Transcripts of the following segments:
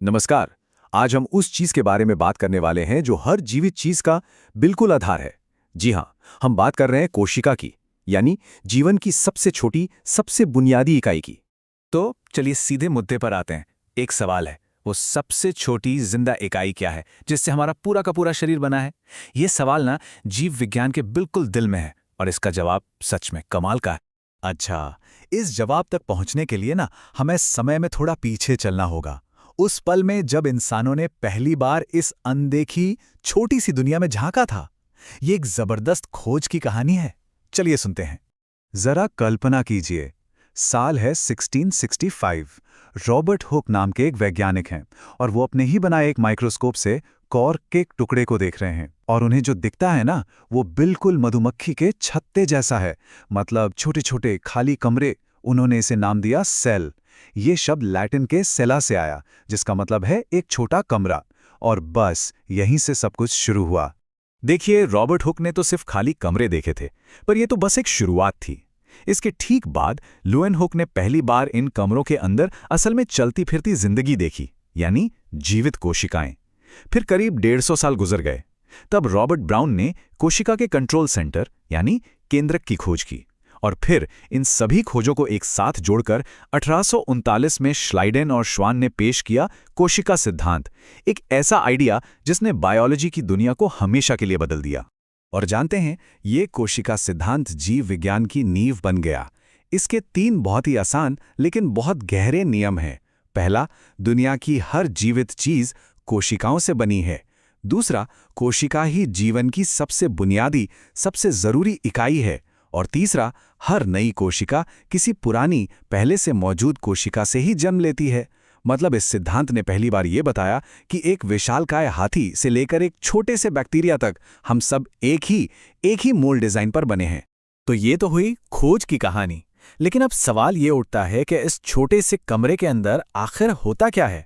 नमस्कार। आज हम उस चीज के बारे में बात करने वाले हैं जो हर जीवित चीज का बिल्कुल आधार है। जी हाँ, हम बात कर रहे हैं कोशिका की, यानी जीवन की सबसे छोटी, सबसे बुनियादी इकाई की। तो चलिए सीधे मुद्दे पर आते हैं। एक सवाल है, वो सबसे छोटी जिंदा इकाई क्या है जिससे हमारा पूरा का पूरा शरीर बना है? ये सवाल ना जीव विज्ञान के बिल्कुल दिल में है और इसका जवाब सच में कमाल का है। अच्छा, इस जवाब तक पहुंचने के लिए ना हमें समय में थोड़ा पीछे चलना होगा। उस पल में जब इंसानों ने पहली बार इस अनदेखी छोटी सी दुनिया में झांका था। ये एक जबरदस्त खोज की कहानी है। चलिए सुनते हैं। जरा कल्पना कीजिए, साल है 1665। रॉबर्ट हुक नाम के एक वैज्ञानिक हैं और वो अपने ही बनाए एक माइक्रोस्कोप से कॉर्क के एक टुकड़े को देख रहे हैं। और उन्हें जो दिखता है ना, वो बिल्कुल मधुमक्खी के छत्ते जैसा है। मतलब छोटे छोटे खाली कमरे। उन्होंने इसे नाम दिया सेल। ये शब्द लैटिन के सेला से आया, जिसका मतलब है एक छोटा कमरा। और बस यहीं से सब कुछ शुरू हुआ। देखिए, रॉबर्ट हुक ने तो सिर्फ खाली कमरे देखे थे, पर यह तो बस एक शुरुआत थी। इसके ठीक बाद लुएन हुक ने पहली बार इन कमरों के अंदर असल में चलती फिरती जिंदगी देखी, यानी जीवित कोशिकाएं। फिर करीब 150 साल गुजर गए। तब रॉबर्ट ब्राउन ने कोशिका के कंट्रोल सेंटर यानी केंद्रक की खोज की। और फिर इन सभी खोजों को एक साथ जोड़कर 1839 में श्लाइडेन और श्वान ने पेश किया कोशिका सिद्धांत, एक ऐसा आइडिया जिसने बायोलॉजी की दुनिया को हमेशा के लिए बदल दिया। और जानते हैं, ये कोशिका सिद्धांत जीव विज्ञान की नींव बन गया। इसके 3 बहुत ही आसान लेकिन बहुत गहरे नियम हैं। पहला, दुनिया की हर जीवित चीज कोशिकाओं से बनी है। दूसरा, कोशिका ही जीवन की सबसे बुनियादी, सबसे जरूरी इकाई है। और तीसरा, हर नई कोशिका किसी पुरानी, पहले से मौजूद कोशिका से ही जन्म लेती है। मतलब इस सिद्धांत ने पहली बार ये बताया कि एक विशालकाय हाथी से लेकर एक छोटे से बैक्टीरिया तक हम सब एक ही मूल डिजाइन पर बने हैं। तो ये तो हुई खोज की कहानी, लेकिन अब सवाल ये उठता है कि इस छोटे से कमरे के अंदर आखिर होता क्या है?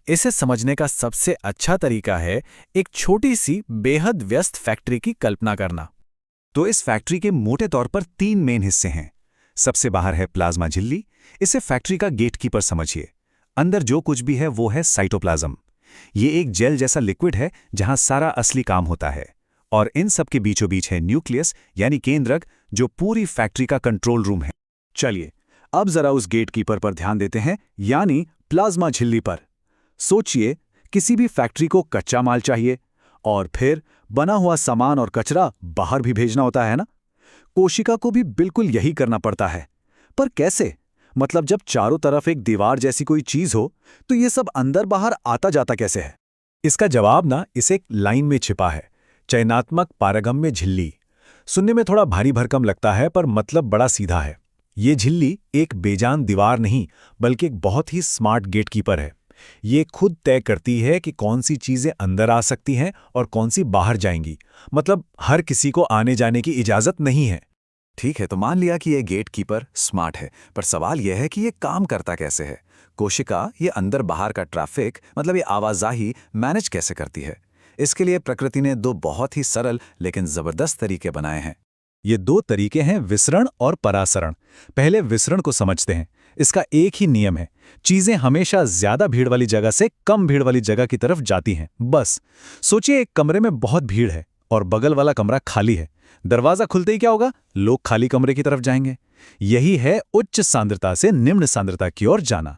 इसे समझने का सबसे अच्छा तरीका है एक छोटी सी बेहद व्यस्त फैक्ट्री की कल्पना करना। तो इस फैक्ट्री के मोटे तौर पर 3 मेन हिस्से हैं। सबसे बाहर है प्लाज्मा झिल्ली। इसे फैक्ट्री का गेटकीपर समझिए। अंदर जो कुछ भी है वो है साइटोप्लाज्म। ये एक जेल जैसा लिक्विड है जहां सारा असली काम होता है। और इन सब के बीचों बीच है न्यूक्लियस यानी केंद्रक, जो पूरी फैक्ट्री का कंट्रोल रूम है। चलिए अब जरा उस गेटकीपर पर ध्यान देते हैं, यानी प्लाज्मा झिल्ली पर। सोचिए, किसी भी फैक्ट्री को कच्चा माल चाहिए और फिर बना हुआ सामान और कचरा बाहर भी भेजना होता है ना। कोशिका को भी बिल्कुल यही करना पड़ता है। पर कैसे? मतलब जब चारों तरफ एक दीवार जैसी कोई चीज हो, तो ये सब अंदर बाहर आता जाता कैसे है? इसका जवाब ना इस एक लाइन में छिपा है, चयनात्मक पारगम्य झिल्ली। सुनने में थोड़ा भारी भरकम लगता है, पर मतलब बड़ा सीधा है। ये झिल्ली एक बेजान दीवार नहीं, बल्कि एक बहुत ही स्मार्ट गेटकीपर है। ये खुद तय करती है कि कौन सी चीजें अंदर आ सकती हैं और कौन सी बाहर जाएंगी। मतलब हर किसी को आने जाने की इजाजत नहीं है। ठीक है, तो मान लिया कि ये गेटकीपर स्मार्ट है, पर सवाल यह है कि ये काम करता कैसे है? कोशिका ये अंदर बाहर का ट्रैफिक, मतलब ये आवाजाही मैनेज कैसे करती है? इसके लिए प्रकृति ने 2 बहुत ही सरल लेकिन जबरदस्त तरीके बनाए हैं। ये 2 तरीके हैं, विसरण और परासरण। पहले विसरण को समझते हैं। इसका एक ही नियम है, चीजें हमेशा ज्यादा भीड़ वाली जगह से कम भीड़ वाली जगह की तरफ जाती हैं। बस सोचिए, एक कमरे में बहुत भीड़ है और बगल वाला कमरा खाली है। दरवाजा खुलते ही क्या होगा? लोग खाली कमरे की तरफ जाएंगे। यही है उच्च सांद्रता से निम्न सांद्रता की ओर जाना।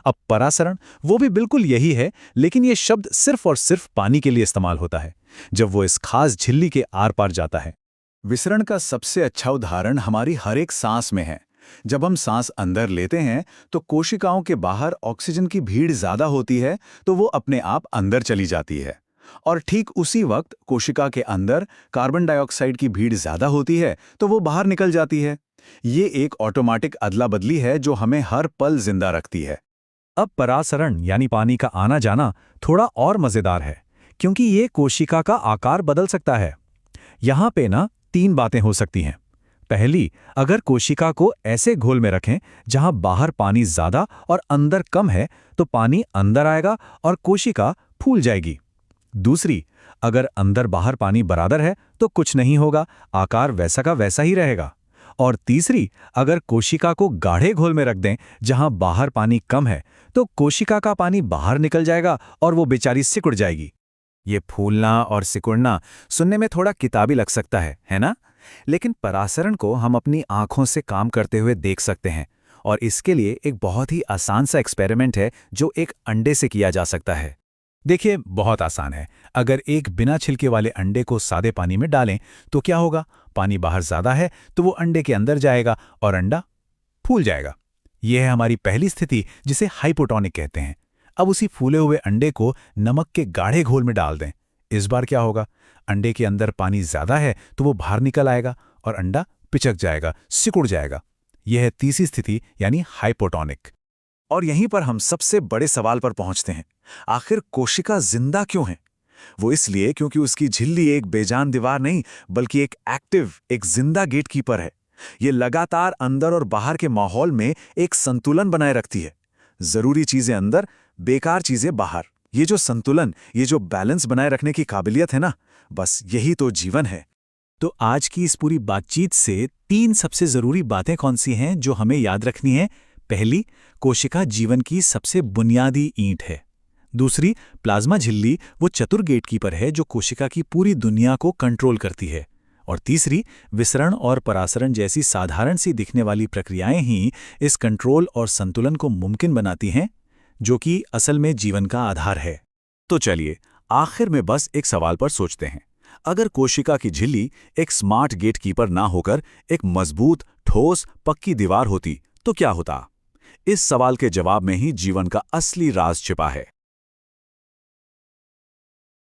अब परासरण, वो भी बिल्कुल यही है, लेकिन यह शब्द सिर्फ और सिर्फ पानी के लिए इस्तेमाल होता है, जब वो इस खास झिल्ली के आर पार जाता है। विसरण का सबसे अच्छा उदाहरण हमारी हर एक सांस में है। जब हम सांस अंदर लेते हैं तो कोशिकाओं के बाहर ऑक्सीजन की भीड़ ज्यादा होती है, तो वो अपने आप अंदर चली जाती है। और ठीक उसी वक्त कोशिका के अंदर कार्बन डाइऑक्साइड की भीड़ ज्यादा होती है, तो वो बाहर निकल जाती है। ये एक ऑटोमेटिक अदला बदली है जो हमें हर पल जिंदा रखती है। अब परासरण यानी पानी का आना जाना थोड़ा और मजेदार है, क्योंकि ये कोशिका का आकार बदल सकता है। यहां पे ना 3 बातें हो सकती हैं। पहली, अगर कोशिका को ऐसे घोल में रखें जहां बाहर पानी ज्यादा और अंदर कम है, तो पानी अंदर आएगा और कोशिका फूल जाएगी। दूसरी, अगर अंदर बाहर पानी बराबर है तो कुछ नहीं होगा, आकार वैसा का वैसा ही रहेगा। और तीसरी, अगर कोशिका को गाढ़े घोल में रख दें जहां बाहर पानी कम है, तो कोशिका का पानी बाहर निकल जाएगा और वो बेचारी सिकुड़ जाएगी। ये फूलना और सिकुड़ना सुनने में थोड़ा किताबी लग सकता है ना? लेकिन परासरण को हम अपनी आंखों से काम करते हुए देख सकते हैं, और इसके लिए एक बहुत ही आसान सा एक्सपेरिमेंट है जो एक अंडे से किया जा सकता है। देखिए, बहुत आसान है। अगर एक बिना छिलके वाले अंडे को सादे पानी में डालें तो क्या होगा? पानी बाहर ज़्यादा है तो वो अंडे के अंदर जाएगा और अंडा फूल जाएगा। यह है हमारी पहली स्थिति, जिसे हाइपोटोनिक कहते हैं। अब उसी फूले हुए अंडे को नमक के गाढ़े घोल में डाल दें। इस बार क्या होगा? अंडे के अंदर पानी ज़्यादा है तो वो बाहर निकल आएगा और अंडा पिचक जाएगा, सिकुड़ जाएगा। यह है तीसरी स्थिति, यानी हाइपोटोनिक। और यहीं पर हम सबसे बड़े सवाल पर पहुंचते हैं। आखिर कोशिका जिंदा क्यों है? वो इसलिए क्योंकि उसकी झिल्ली एक बेजान दीवार नहीं, बल्कि एक एक्टिव, एक जिंदा गेटकीपर है। ये लगातार अंदर और बाहर के माहौल में एक संतुलन बनाए रखती है। जरूरी चीजें अंदर, बेकार चीजें बाहर। ये जो संतुलन, ये जो बैलेंस बनाए रखने की काबिलियत है ना, बस यही तो जीवन है। तो आज की इस पूरी बातचीत से 3 सबसे जरूरी बातें कौन सी हैं जो हमें याद रखनी है? पहली, कोशिका जीवन की सबसे बुनियादी ईंट है। दूसरी, प्लाज्मा झिल्ली वो चतुर गेटकीपर है जो कोशिका की पूरी दुनिया को कंट्रोल करती है। और तीसरी, विसरण और परासरण जैसी साधारण सी दिखने वाली प्रक्रियाएं ही इस कंट्रोल और संतुलन को मुमकिन बनाती हैं, जो कि असल में जीवन का आधार है। तो चलिए, आखिर में बस एक सवाल पर सोचते हैं। अगर कोशिका की झिल्ली एक स्मार्ट गेटकीपर ना होकर एक मजबूत, ठोस, पक्की दीवार होती तो क्या होता? इस सवाल के जवाब में ही जीवन का असली राज छिपा है।